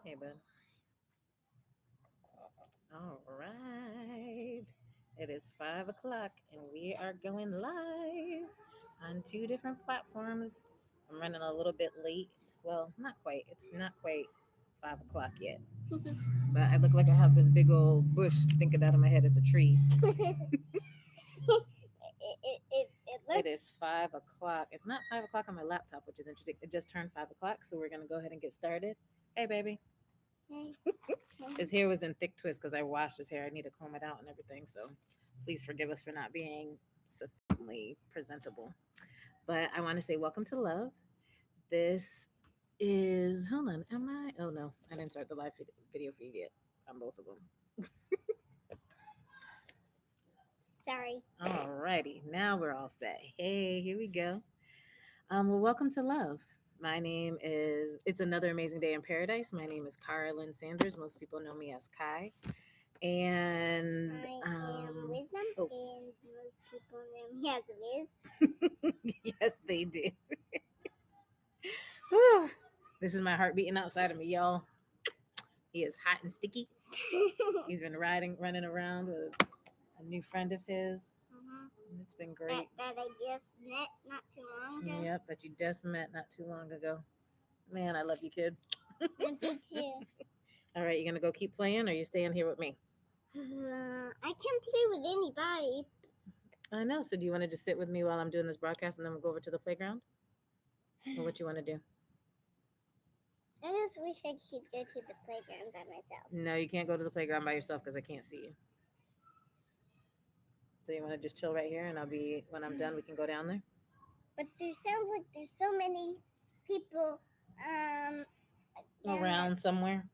Hey, bud. All right. It is 5 o'clock, and we are going live on two different platforms. I'm running a little bit late. Well, not quite. It's not quite 5 o'clock yet. But I look like I have this big old bush sticking out of my head. It's a tree. It is 5 o'clock. It's not 5 o'clock on my laptop, which is interesting. It just turned 5 o'clock, so we're gonna go ahead and get started. Hey, baby. His hair was in thick twists because I washed his hair. I need to comb it out and everything. So please forgive us for not being sufficiently presentable. But I want to say welcome to Love. This is, hold on, am I? Oh no, I didn't start the live video feed yet on both of them. Sorry. Alrighty, now we're all set. Hey, here we go. Well, welcome to Love. My name is, it's another amazing day in paradise. My name is Carolyn Sanders. Most people know me as Kai. And I am Wisdom, oh, and most people know me as Wiz. yes, they do. Whew. This is my heart beating outside of me, y'all. He is hot and sticky. He's been running around with a new friend of his. It's been great. That I just met not too long ago. Yep, that you just met not too long ago. Man, I love you, kid. And me too. All right, you gonna go keep playing, or you staying here with me? I can play with anybody. I know. So, do you want to just sit with me while I'm doing this broadcast, and then we'll go over to the playground? Or what you want to do? I just wish I could go to the playground by myself. No, you can't go to the playground by yourself because I can't see you. So, you want to just chill right here, and I'll be when I'm done. We can go down there. But there sounds like there's so many people down Around somewhere.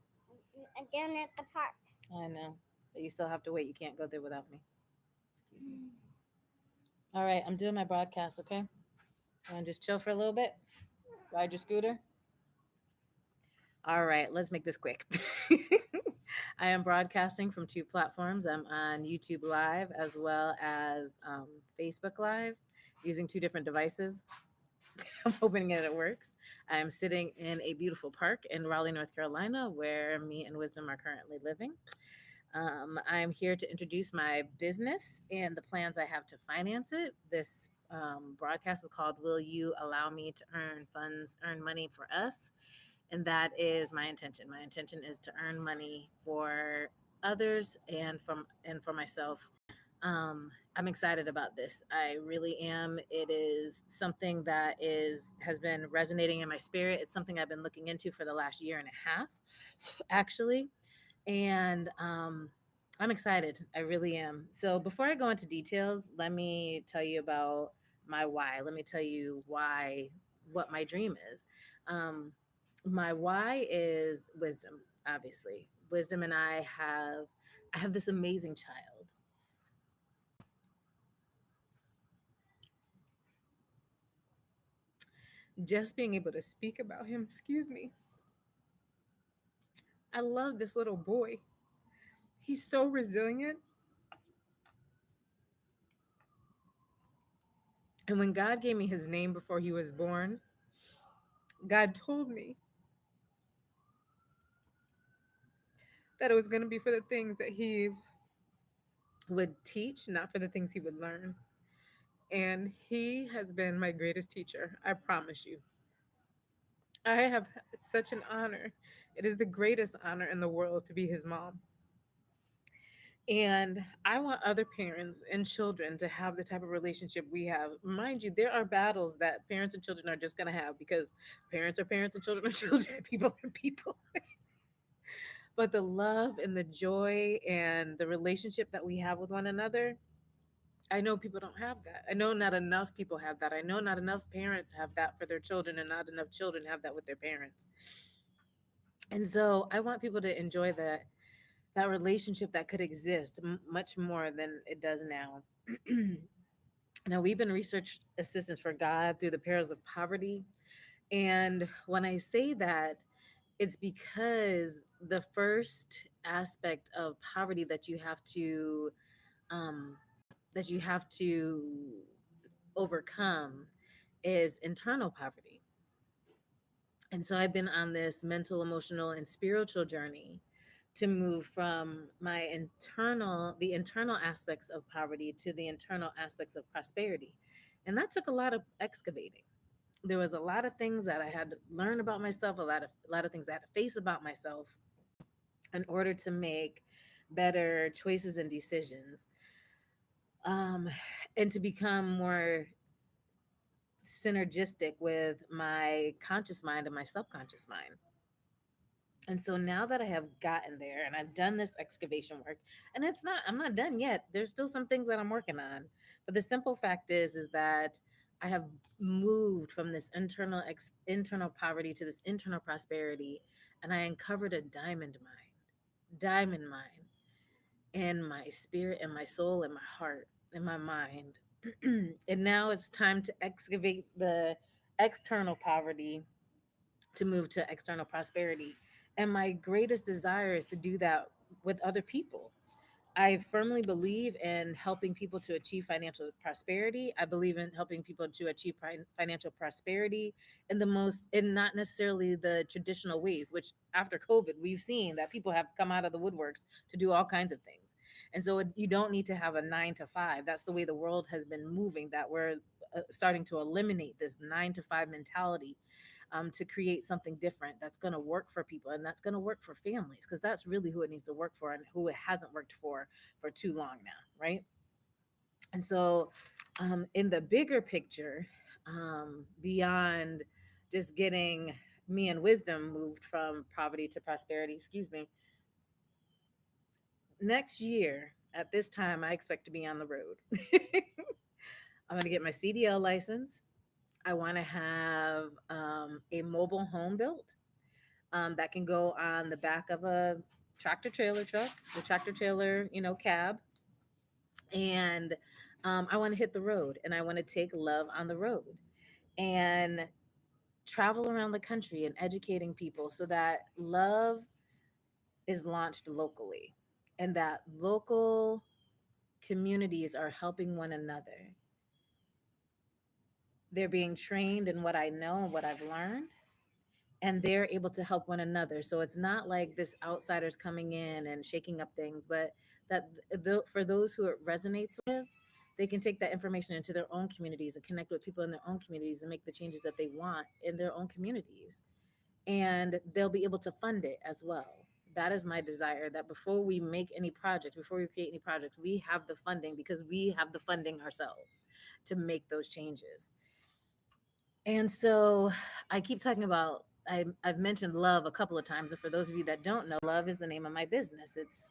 down at the park. I know, but you still have to wait. You can't go there without me. Excuse me. All right, I'm doing my broadcast. Okay, want to just chill for a little bit? Ride your scooter. All right, let's make this quick. I am broadcasting from two platforms. I'm on YouTube Live as well as Facebook Live using two different devices. I'm hoping that it works. I'm sitting in a beautiful park in Raleigh, North Carolina, where me and Wisdom are currently living. I'm here to introduce my business and the plans I have to finance it. This broadcast is called Will You Allow Me to Earn Funds, Earn Money for Us? And that is my intention. My intention is to earn money for others and for myself. I'm excited about this. I really am. It is something that is has been resonating in my spirit. It's something I've been looking into for the last year and a half, actually. And I'm excited. I really am. So before I go into details, let me tell you about my why. Let me tell you why, what my dream is. Um, my why is wisdom, obviously. Wisdom and I have this amazing child. Just being able to speak about him, excuse me. I love this little boy. He's so resilient. And when God gave me his name before he was born, God told me that it was going to be for the things that he would teach, not for the things he would learn. And he has been my greatest teacher, I promise you. I have such an honor. It is the greatest honor in the world to be his mom. And I want other parents and children to have the type of relationship we have. Mind you, there are battles that parents and children are just going to have because parents are parents and children are children and people are people. But the love and the joy and the relationship that we have with one another, I know people don't have that. I know not enough people have that. I know not enough parents have that for their children, and not enough children have that with their parents. And so I want people to enjoy that relationship that could exist much more than it does now. Now we've been research assistants for God through the perils of poverty, and when I say that, it's because the first aspect of poverty um, that you have to overcome is internal poverty. And so I've been on this mental, emotional, and spiritual journey to move from the internal aspects of poverty to the internal aspects of prosperity. And that took a lot of excavating. There was a lot of things that I had to learn about myself, a lot of things I had to face about myself in order to make better choices and decisions, um, and to become more synergistic with my conscious mind and my subconscious mind. And so now that I have gotten there and I've done this excavation work, and I'm not done yet. There's still some things that I'm working on. But the simple fact is that I have moved from this internal poverty to this internal prosperity, and I uncovered a diamond mine in my spirit and my soul and my heart and my mind. And now it's time to excavate the external poverty to move to external prosperity. And my greatest desire is to do that with other people. I firmly believe in helping people to achieve financial prosperity. I believe in helping people to achieve financial prosperity in not necessarily the traditional ways, which after COVID, we've seen that people have come out of the woodworks to do all kinds of things. And so you don't need to have a 9 to 5. That's the way the world has been moving, that we're starting to eliminate this 9 to 5 mentality, to create something different that's going to work for people and that's going to work for families, because that's really who it needs to work for and who it hasn't worked for too long now, right? And so, in the bigger picture, beyond just getting me and wisdom moved from poverty to prosperity, excuse me, next year at this time I expect to be on the road. I'm going to get my CDL license. I want to have a mobile home built, that can go on the back of a tractor trailer truck, the tractor trailer, cab. And I want to hit the road and I want to take love on the road and travel around the country and educating people so that love is launched locally and that local communities are helping one another. They're being trained in what I know and what I've learned, and they're able to help one another. So it's not like this outsiders coming in and shaking up things, but that for those who it resonates with, they can take that information into their own communities and connect with people in their own communities and make the changes that they want in their own communities. And they'll be able to fund it as well. That is my desire, that before we make any project, before we create any projects, we have the funding, because we have the funding ourselves to make those changes. And so I keep talking about, I've mentioned love a couple of times. And for those of you that don't know, love is the name of my business. It's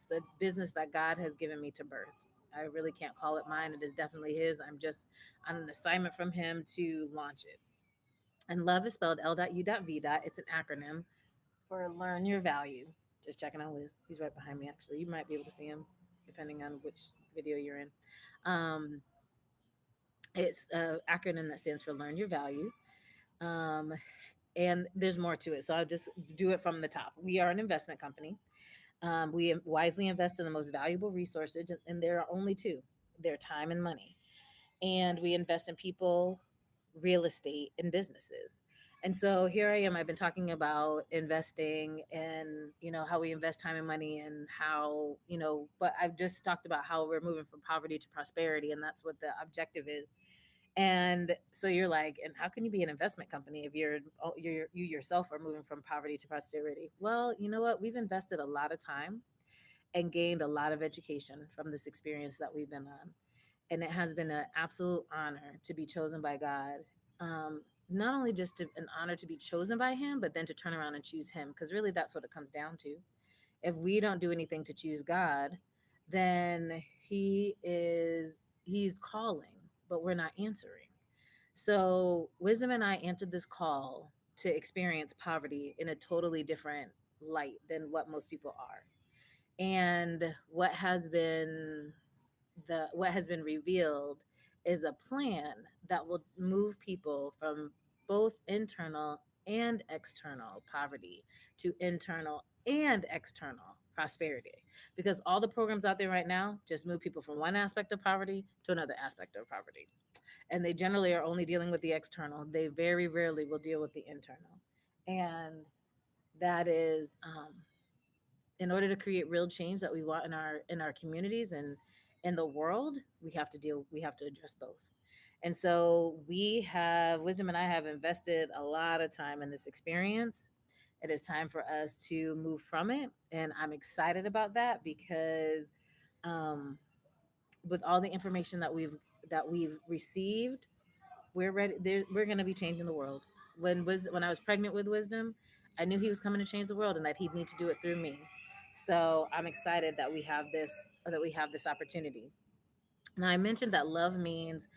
the business that God has given me to birth. I really can't call it mine. It is definitely his. I'm just on an assignment from him to launch it. And love is spelled L.U.V. It's an acronym for Learn Your Value. Just checking on Liz. He's right behind me, actually. You might be able to see him depending on which video you're in. Um, it's an acronym that stands for Learn Your Value. Um, and there's more to it. So I'll just do it from the top. We are an investment company. We wisely invest in the most valuable resources, and there are only two: their time and money. And we invest in people, real estate, and businesses. And so here I am. I've been talking about investing and, how we invest time and money and how, but I've just talked about how we're moving from poverty to prosperity. And that's what the objective is. And so you're like, and how can you be an investment company if you yourself are moving from poverty to prosperity? Well, you know what? We've invested a lot of time and gained a lot of education from this experience that we've been on. And it has been an absolute honor to be chosen by God. Not only an honor to be chosen by Him, but then to turn around and choose Him, because really that's what it comes down to. If we don't do anything to choose God, then He's calling, but we're not answering. So Wisdom and I answered this call to experience poverty in a totally different light than what most people are. And what has been revealed is a plan that will move people from both internal and external poverty to internal and external prosperity, because all the programs out there right now just move people from one aspect of poverty to another aspect of poverty, and they generally are only dealing with the external. They very rarely will deal with the internal. And that is in order to create real change that we want in our communities and in the world, we have to address both. And so we have Wisdom and I have invested a lot of time in this experience. It is time for us to move from it, and I'm excited about that because um, with all the information that we've received, we're ready. We're going to be changing the world. When I was pregnant with Wisdom, I knew he was coming to change the world and that he'd need to do it through me. So I'm excited that we have this opportunity. Now, I mentioned that love means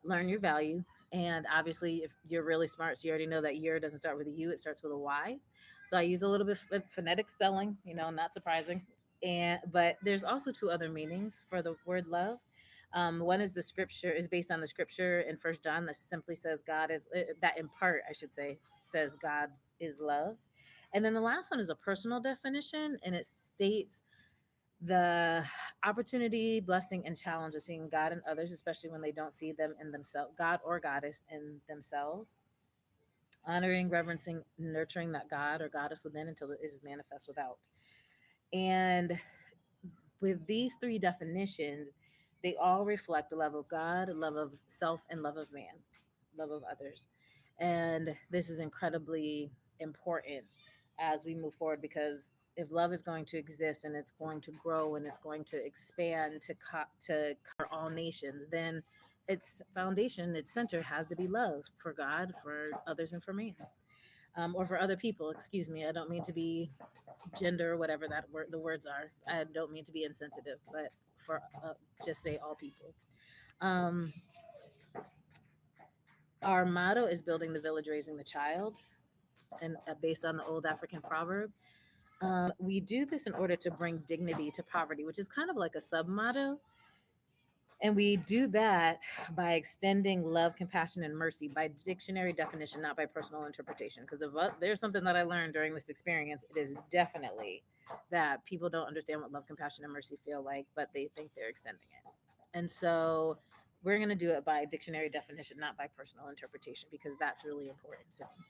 learn your value. And obviously, if you're really smart, so you already know that year doesn't start with a U, it starts with a Y. So I use a little bit of phonetic spelling, not surprising. But there's also two other meanings for the word love. One is is based on the scripture in First John that simply says God is that in part I should say says God is love, and then the last one is a personal definition, and it states the opportunity, blessing, and challenge of seeing God in others, especially when they don't see them in themselves, God or goddess in themselves, honoring, reverencing, nurturing that God or goddess within until it is manifest without. And with these three definitions, they all reflect the love of God, love of self, and love of man, love of others. And this is incredibly important as we move forward because if love is going to exist and it's going to grow and it's going to expand to cover all nations, then its foundation, its center has to be love for God, for others, and for man, or for other people. Excuse me. I don't mean to be gender, whatever the words are. I don't mean to be insensitive, but for just say all people. Um, our motto is building the village, raising the child, and based on the old African proverb. We do this in order to bring dignity to poverty, which is kind of like a sub motto. And we do that by extending love, compassion, and mercy by dictionary definition, not by personal interpretation. Because if there's something that I learned during this experience, it is definitely that people don't understand what love, compassion, and mercy feel like, but they think they're extending it. And so we're going to do it by dictionary definition, not by personal interpretation, because that's really important to me.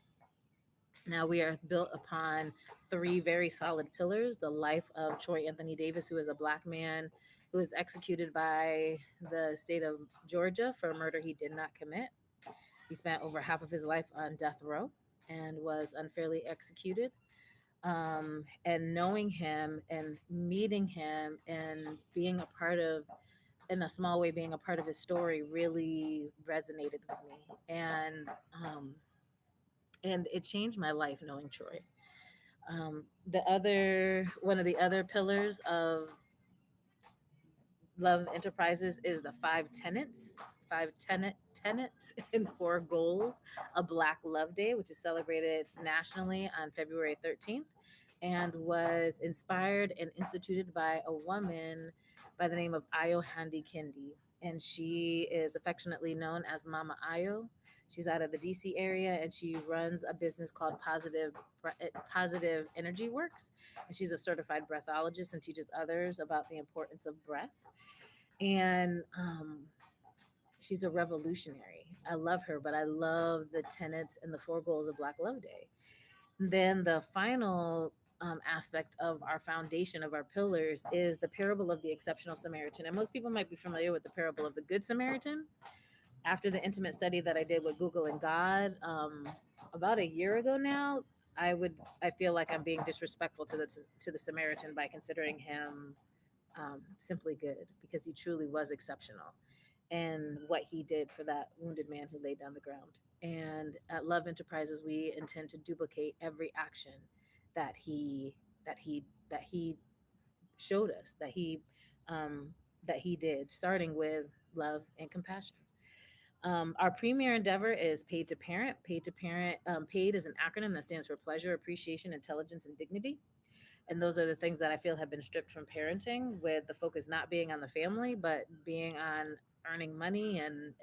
Now, we are built upon three very solid pillars: the life of Troy Anthony Davis, who is a Black man who was executed by the state of Georgia for a murder he did not commit. He spent over half of his life on death row and was unfairly executed. And knowing him and meeting him and being a part of, in a small way, being a part of his story really resonated with me. Um, and it changed my life knowing Troy. The other one of the other pillars of Love Enterprises is the five tenets and four goals of Black Love Day, which is celebrated nationally on February 13th and was inspired and instituted by a woman by the name of Ayo Handi Kindi. And she is affectionately known as Mama Ayo. She's out of the DC area and she runs a business called Positive Energy Works. And she's a certified breathologist and teaches others about the importance of breath. And she's a revolutionary. I love her, but I love the tenets and the four goals of Black Love Day. Then the final aspect of our foundation of our pillars is the parable of the exceptional Samaritan. And most people might be familiar with the parable of the Good Samaritan. After the intimate study that I did with Google and God about a year ago now, I feel like I'm being disrespectful to the Samaritan by considering him simply good because he truly was exceptional and what he did for that wounded man who laid down the ground. And at Love Enterprises, we intend to duplicate every action that he showed us um, that he did, starting with love and compassion. Our premier endeavor is Paid to Parent. Paid to Parent, paid is an acronym that stands for pleasure, appreciation, intelligence, and dignity. And those are the things that I feel have been stripped from parenting, with the focus not being on the family, but being on earning money and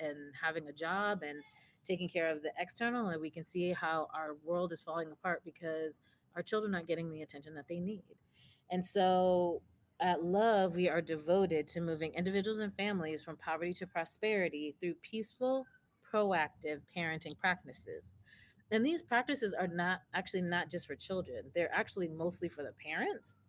having a job and taking care of the external. And we can see how our world is falling apart because our children aren't getting the attention that they need. And so at Love, we are devoted to moving individuals and families from poverty to prosperity through peaceful, proactive parenting practices. And these practices are not actually not just for children, they're actually mostly for the parents,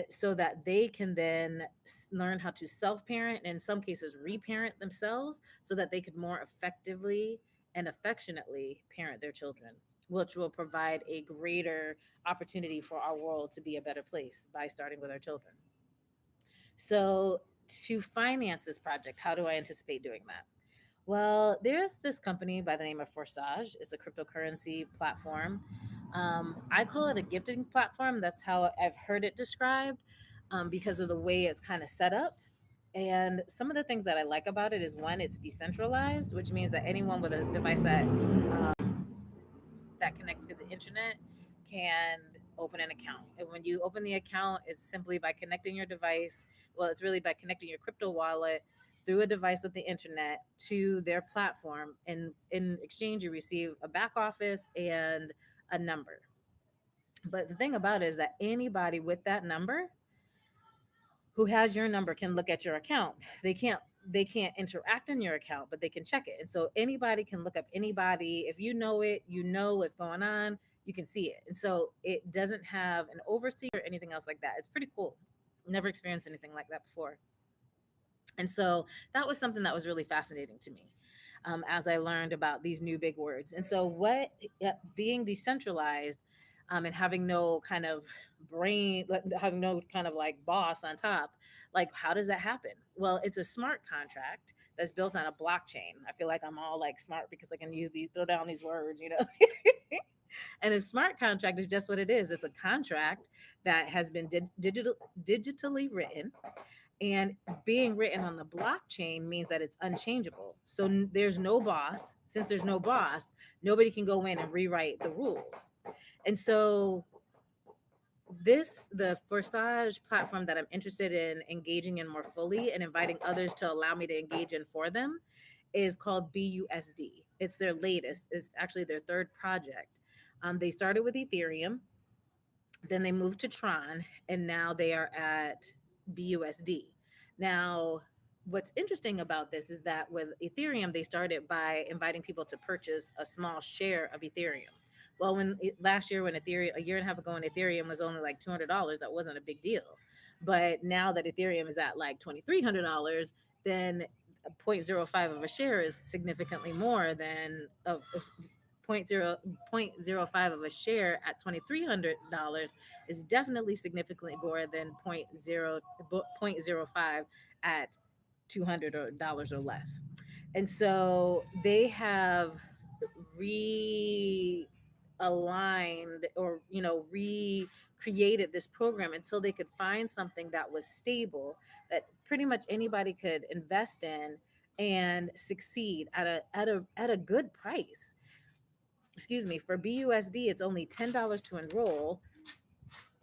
so that they can then learn how to self parent and in some cases reparent themselves so that they could more effectively and affectionately parent their children, which will provide a greater opportunity for our world to be a better place by starting with our children. So, to finance this project, how do I anticipate doing that? Well, there's this company by the name of Forsage. It's a cryptocurrency platform. I call it a gifting platform. That's how I've heard it described, because of the way it's kind of set up. And some of the things that I like about it is one, it's decentralized, which means that anyone with a device that connects to the internet can open an account. And when you open the account, it's simply by connecting your device. Well, it's really by connecting your crypto wallet through a device with the internet to their platform. And in exchange, you receive a back office and a number. But the thing about it is that anybody with that number who has your number can look at your account. They can't interact in your account, but they can check it. And so anybody can look up anybody. If you know it, you know what's going on, you can see it. And so it doesn't have an overseer or anything else like that. It's pretty cool. Never experienced anything like that before. And so that was something that was really fascinating to me, as I learned about these new big words. And so, being decentralized, and having no kind of brain, having no kind of like boss on top, like how does that happen? Well, it's a smart contract that's built on a blockchain. I feel like I'm all like smart because I can use these, throw down these words, you know. And a smart contract is just what it is. It's a contract that has been digitally written, and being written on the blockchain means that it's unchangeable. So there's no boss. Since there's no boss, nobody can go in and rewrite the rules. And so the Forsage platform that I'm interested in engaging in more fully and inviting others to allow me to engage in for them is called BUSD. It's their latest. It's actually their third project. They started with Ethereum, then they moved to Tron, and now they are at BUSD. Now, what's interesting about this is that with Ethereum, they started by inviting people to purchase a small share of Ethereum. Well, last year, when Ethereum, a year and a half ago, when Ethereum was only like $200, that wasn't a big deal. But now that Ethereum is at like $2,300, then 0.05 of a share is significantly more than of point zero five of a share at $2,300 is definitely significantly more than point zero 0.05 at $200 or less. And so they have realigned, or recreated this program until they could find something that was stable, that pretty much anybody could invest in and succeed at a good price. Excuse me, for BUSD, it's only $10 to enroll,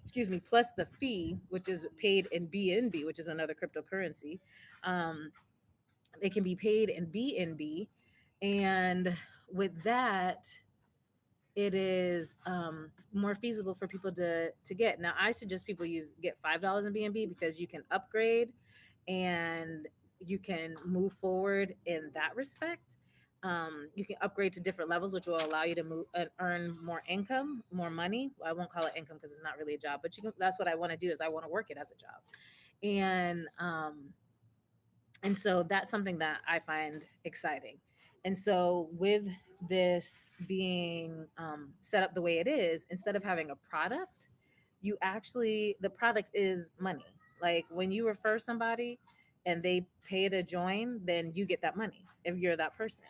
excuse me, plus the fee, which is paid in BNB, which is another cryptocurrency. Um, they can be paid in BNB. And with that, it is more feasible for people to get. Now, I suggest people get $5 in BNB because you can upgrade and you can move forward in that respect. You can upgrade to different levels, which will allow you to move and earn more income, more money. Well, I won't call it income because it's not really a job, but that's what I want to do, is I want to work it as a job. And so that's something that I find exciting. And so with this being set up the way it is, instead of having a product, the product is money. Like when you refer somebody and they pay to join, then you get that money if you're that person.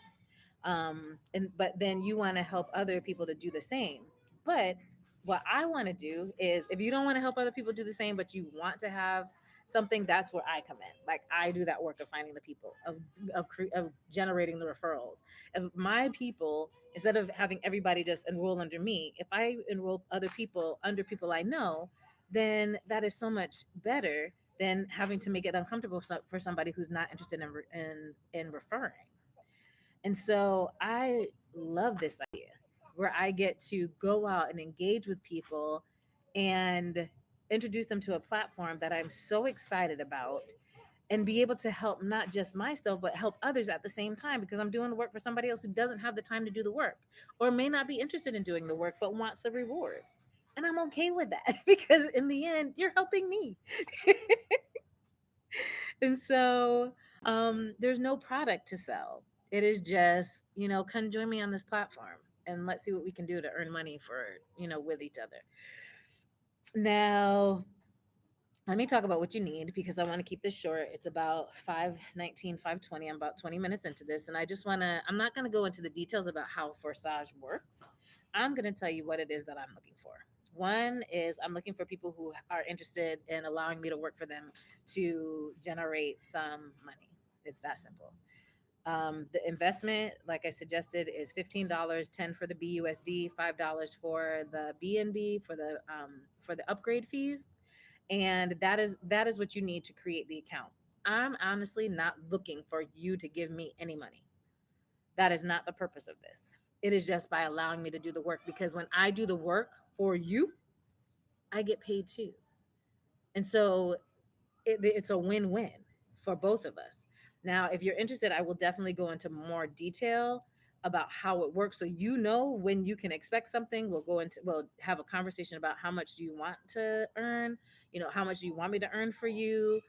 And but then you want to help other people to do the same. But what I want to do is, if you don't want to help other people do the same, but you want to have something, that's where I come in. Like I do that work of finding the people, of generating the referrals. If my people, instead of having everybody just enroll under me, if I enroll other people under people I know, then that is so much better than having to make it uncomfortable for somebody who's not interested in referring. And so I love this idea where I get to go out and engage with people and introduce them to a platform that I'm so excited about. and be able to help not just myself but help others at the same time, because I'm doing the work for somebody else who doesn't have the time to do the work or may not be interested in doing the work but wants the reward. And I'm okay with that because in the end you're helping me. And so there's no product to sell. It is just, come join me on this platform and let's see what we can do to earn money for, with each other. Now, let me talk about what you need because I want to keep this short. It's about 5:19, 5:20. I'm about 20 minutes into this. And I'm not going to go into the details about how Forsage works. I'm going to tell you what it is that I'm looking for. One is I'm looking for people who are interested in allowing me to work for them to generate some money. It's that simple. The investment, like I suggested, is $15, 10 for the BUSD, $5 for the BNB for the upgrade fees, and that is what you need to create the account. I'm honestly not looking for you to give me any money. That is not the purpose of this. It is just by allowing me to do the work, because when I do the work for you, I get paid too. And so it's a win-win for both of us. Now, if you're interested, I will definitely go into more detail about how it works, so when you can expect something. We'll have a conversation about how much do you want to earn, how much do you want me to earn for you,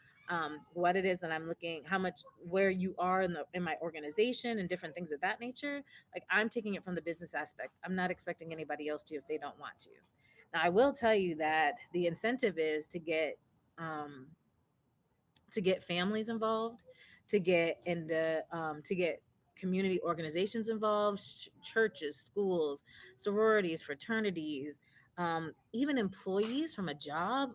what it is that I'm looking, how much, where you are in my organization, and different things of that nature. Like, I'm taking it from the business aspect. I'm not expecting anybody else to if they don't want to. Now, I will tell you that the incentive is to get families involved, to get community organizations involved, churches, schools, sororities, fraternities, even employees from a job,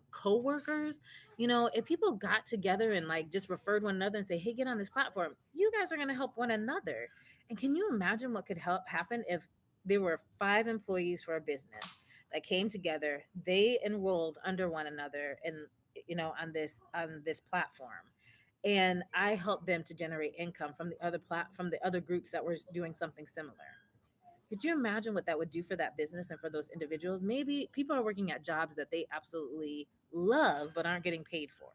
co-workers. If people got together and like just referred one another and say, hey, get on this platform, you guys are going to help one another. And can you imagine what could help happen if there were 5 employees for a business that came together, they enrolled under one another, and on this platform, and I helped them to generate income from from the other groups that were doing something similar. Could you imagine what that would do for that business and for those individuals? Maybe people are working at jobs that they absolutely love but aren't getting paid for,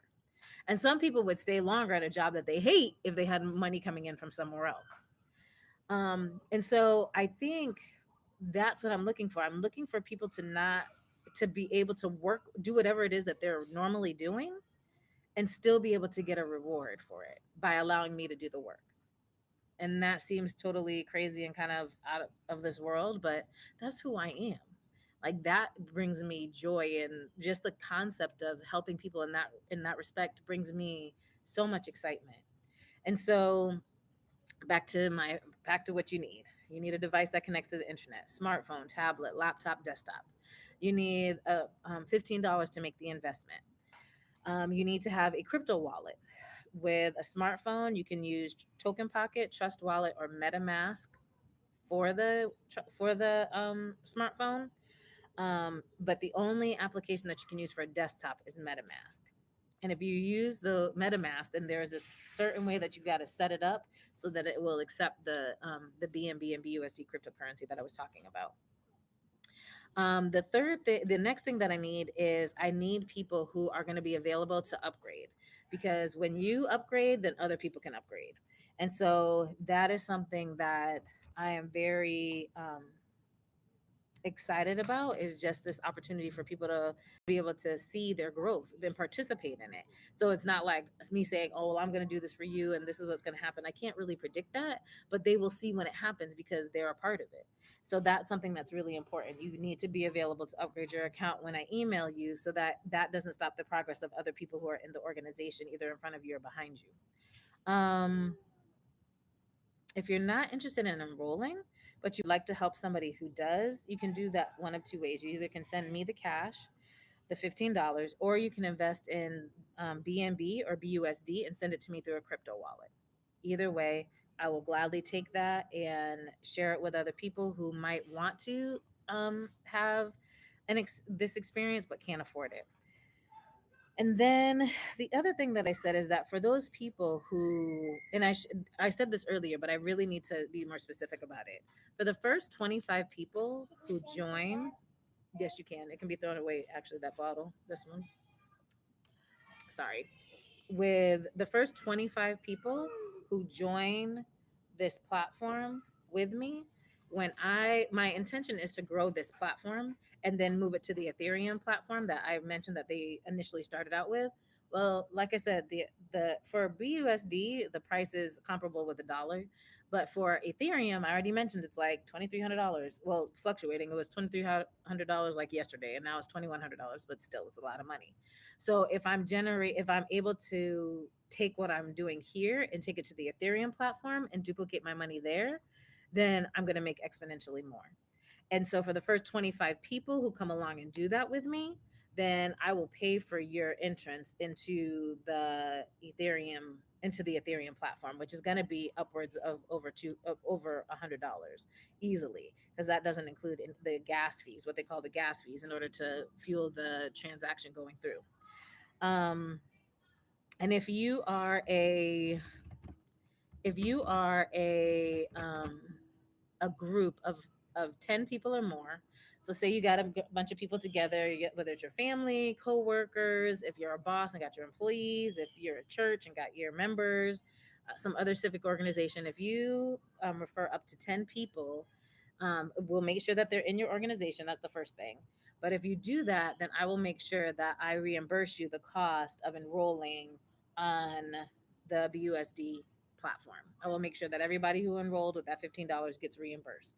and some people would stay longer at a job that they hate if they had money coming in from somewhere else. And so I think that's what I'm looking for. I'm looking for people to be able to work, do whatever it is that they're normally doing, and still be able to get a reward for it by allowing me to do the work. And that seems totally crazy and kind of out of this world, but that's who I am. Like, that brings me joy, and just the concept of helping people in that respect brings me so much excitement. And so back to what you need. You need a device that connects to the internet: smartphone, tablet, laptop, desktop. You need $15 to make the investment. You need to have a crypto wallet. With a smartphone, you can use Token Pocket, Trust Wallet, or MetaMask for the smartphone. But the only application that you can use for a desktop is MetaMask. And if you use the MetaMask, then there's a certain way that you got to set it up so that it will accept the BNB and BUSD cryptocurrency that I was talking about. The next thing that I need people who are going to be available to upgrade, because when you upgrade, then other people can upgrade. And so that is something that I am very excited about, is just this opportunity for people to be able to see their growth and participate in it. So it's not like me saying, oh, well, I'm going to do this for you and this is what's going to happen. I can't really predict that, but they will see when it happens because they're a part of it. So that's something that's really important. You need to be available to upgrade your account when I email you, so that that doesn't stop the progress of other people who are in the organization, either in front of you or behind you. If you're not interested in enrolling, but you'd like to help somebody who does, you can do that one of two ways. You either can send me the cash, the $15, or you can invest in BNB or BUSD and send it to me through a crypto wallet. Either way, I will gladly take that and share it with other people who might want to have this experience but can't afford it. And then the other thing that I said is that for those people who, and I said this earlier, but I really need to be more specific about it. For the first 25 people who join, yes, you can. It can be thrown away. Actually, that bottle, this one. Sorry. with the first 25 people who join this platform with me, when I my intention is to grow this platform and then move it to the Ethereum platform that I mentioned that they initially started out with. Well, like I said, the for BUSD the price is comparable with the dollar, but for Ethereum, I already mentioned it's like $2,300. Well, fluctuating. It was $2,300 like yesterday, and now it's $2,100. But still, it's a lot of money. So if I'm able to take what I'm doing here and take it to the Ethereum platform and duplicate my money there, then I'm going to make exponentially more. And so for the first 25 people who come along and do that with me, then I will pay for your entrance into the Ethereum platform, which is going to be upwards of over $100 easily, because that doesn't include the gas fees, what they call the gas fees, in order to fuel the transaction going through. Um, and if you are a group of 10 people or more, so say you got a bunch of people together, whether it's your family, co-workers, if you're a boss and got your employees, if you're a church and got your members, some other civic organization, if you refer up to 10 people, we'll make sure that they're in your organization. That's the first thing. But if you do that, then I will make sure that I reimburse you the cost of enrolling on the BUSD platform. I will make sure that everybody who enrolled with that $15 gets reimbursed.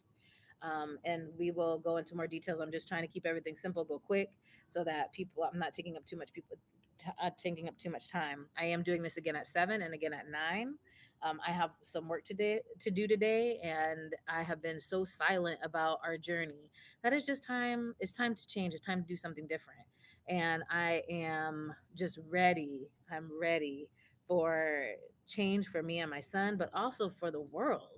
And we will go into more details. I'm just trying to keep everything simple, go quick, so that I'm not taking up too much taking up too much time. I am doing this again at 7 and again at 9. I have some work to do today, and I have been so silent about our journey that it's just time. It's time to change. It's time to do something different, and I am just ready. I'm ready for change for me and my son, but also for the world.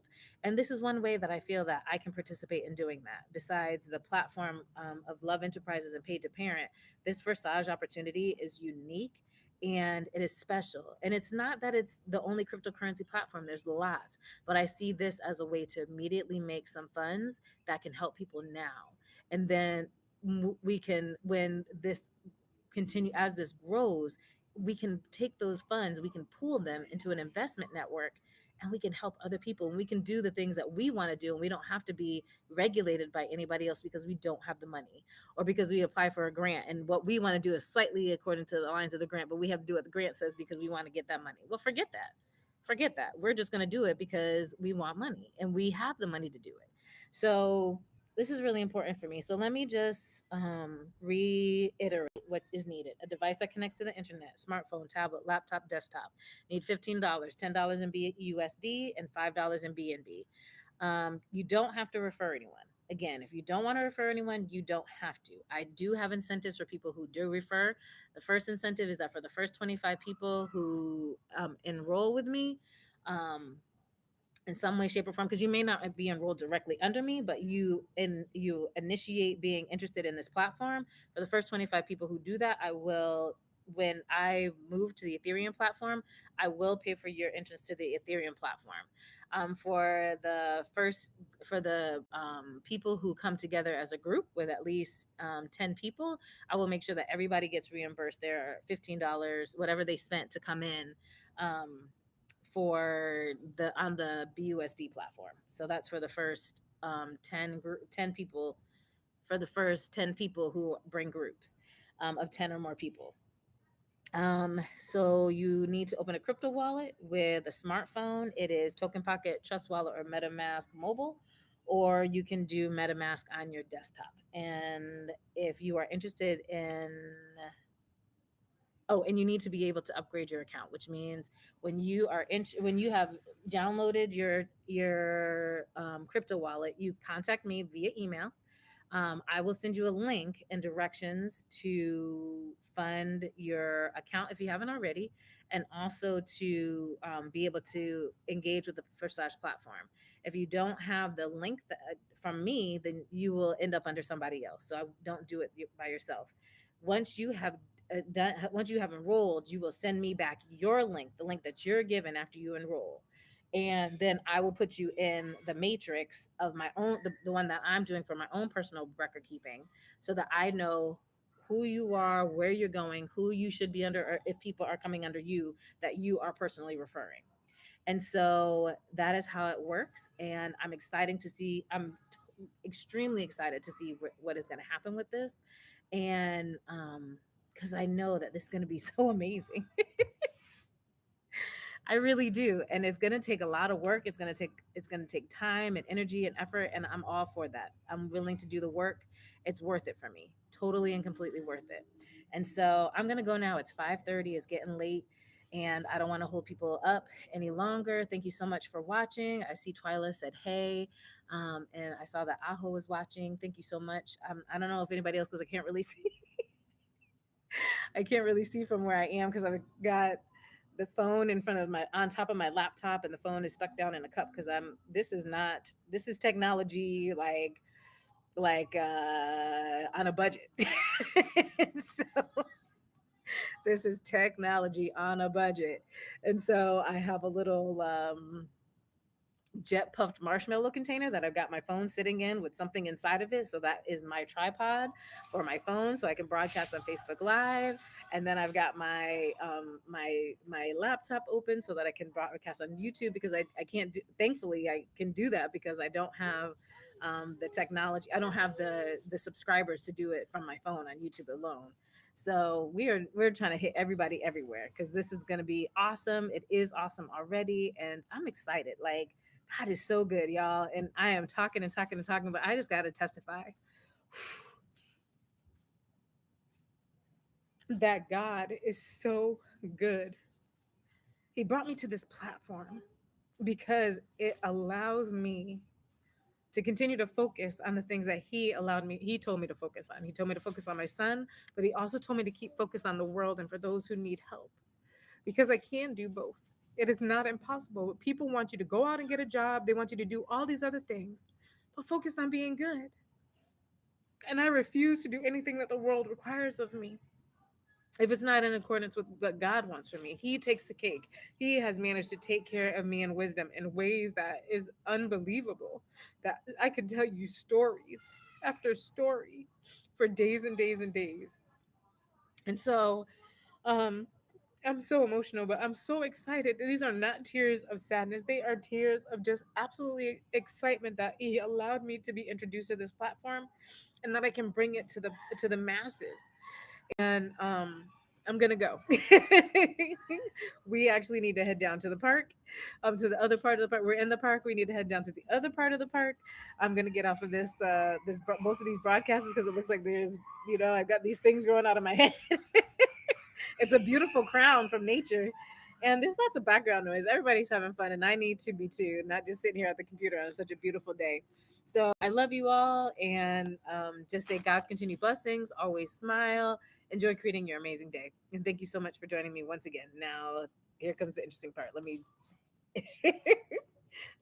And this is one way that I feel that I can participate in doing that. Besides the platform of Love Enterprises and Paid to Parent, this Forsage opportunity is unique and it is special. And it's not that it's the only cryptocurrency platform, there's lots, but I see this as a way to immediately make some funds that can help people now. And then we can, when this continue as this grows, we can take those funds, we can pool them into an investment network, and we can help other people, and we can do the things that we want to do, and we don't have to be regulated by anybody else because we don't have the money, or because we apply for a grant and what we want to do is slightly according to the lines of the grant, but we have to do what the grant says because we want to get that money. Well, forget that. We're just going to do it because we want money and we have the money to do it. So this is really important for me. So let me just reiterate what is needed. A device that connects to the internet, smartphone, tablet, laptop, desktop. Need $15, $10 in BUSD, and $5 in BNB. You don't have to refer anyone. Again, if you don't want to refer anyone, you don't have to. I do have incentives for people who do refer. The first incentive is that for the first 25 people who enroll with me, um, in some way, shape, or form, because you may not be enrolled directly under me, but you initiate being interested in this platform. For the first 25 people who do that, I will, when I move to the Ethereum platform, I will pay for your entrance to the Ethereum platform. For the people who come together as a group with at least 10 people, I will make sure that everybody gets reimbursed their $15, whatever they spent to come in. Um, for the on the BUSD platform. So that's for the first 10 people, for the first 10 people who bring groups of 10 or more people. So you need to open a crypto wallet with a smartphone. It is Token Pocket, Trust Wallet, or MetaMask mobile, or you can do MetaMask on your desktop. And if you are interested in Oh, and you need to be able to upgrade your account, which means when you have downloaded your crypto wallet, you contact me via email. I will send you a link and directions to fund your account if you haven't already, and also to be able to engage with the Forsage platform. If you don't have the link from me, then you will end up under somebody else. So I don't do it by yourself. Once you have once you have enrolled, you will send me back your link, the link that you're given after you enroll, and then I will put you in the matrix of my own, the one that I'm doing for my own personal record keeping, so that I know who you are, where you're going, who you should be under, or if people are coming under you that you are personally referring. And so that is how it works. And I'm excited to see, extremely excited to see what is going to happen with this. And because I know that this is going to be so amazing. I really do. And it's going to take a lot of work. It's going to take time and energy and effort, and I'm all for that. I'm willing to do the work. It's worth it for me. Totally and completely worth it. And so I'm going to go now. It's 5:30. It's getting late, and I don't want to hold people up any longer. Thank you so much for watching. I see Twyla said hey. And I saw that Aho was watching. Thank you so much. I don't know if anybody else, because I can't really see. I can't really see from where I am because I've got the phone in front of my on top of my laptop, and the phone is stuck down in a cup because I'm this is not this is technology on a budget. So this is technology on a budget. And so I have a little jet puffed marshmallow container that I've got my phone sitting in with something inside of it. So that is my tripod for my phone, so I can broadcast on Facebook Live. And then I've got my laptop open so that I can broadcast on YouTube, because I can't do, thankfully I can do that because I don't have the technology. I don't have the subscribers to do it from my phone on YouTube alone. So we're trying to hit everybody everywhere because this is going to be awesome. It is awesome already, and I'm excited. Like, God is so good, y'all. And I am talking and talking and talking, but I just got to testify that God is so good. He brought me to this platform because it allows me to continue to focus on the things that he told me to focus on. He told me to focus on my son, but he also told me to keep focus on the world and for those who need help, because I can do both. It is not impossible. People want you to go out and get a job, they want you to do all these other things, but focus on being good. And I refuse to do anything that the world requires of me if it's not in accordance with what God wants for me. He takes the cake. He has managed to take care of me in wisdom in ways that is unbelievable. That I could tell you stories after story for days and days and days. And so, um, I'm so emotional, but I'm so excited. These are not tears of sadness. They are tears of just absolutely excitement that he allowed me to be introduced to this platform and that I can bring it to the masses. And I'm gonna go. We actually need to head down to the park, to the other part of the park. We're in the park. We need to head down to the other part of the park. I'm gonna get off of both of these broadcasts because it looks like there's, I've got these things growing out of my head. It's a beautiful crown from nature. And there's lots of background noise. Everybody's having fun, and I need to be too, not just sitting here at the computer on such a beautiful day. So I love you all, and just say God's continued blessings. Always smile. Enjoy creating your amazing day. And thank you so much for joining me once again. Now, here comes the interesting part. Let me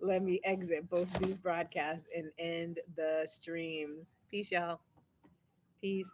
let me exit both these broadcasts and end the streams. Peace, y'all. Peace.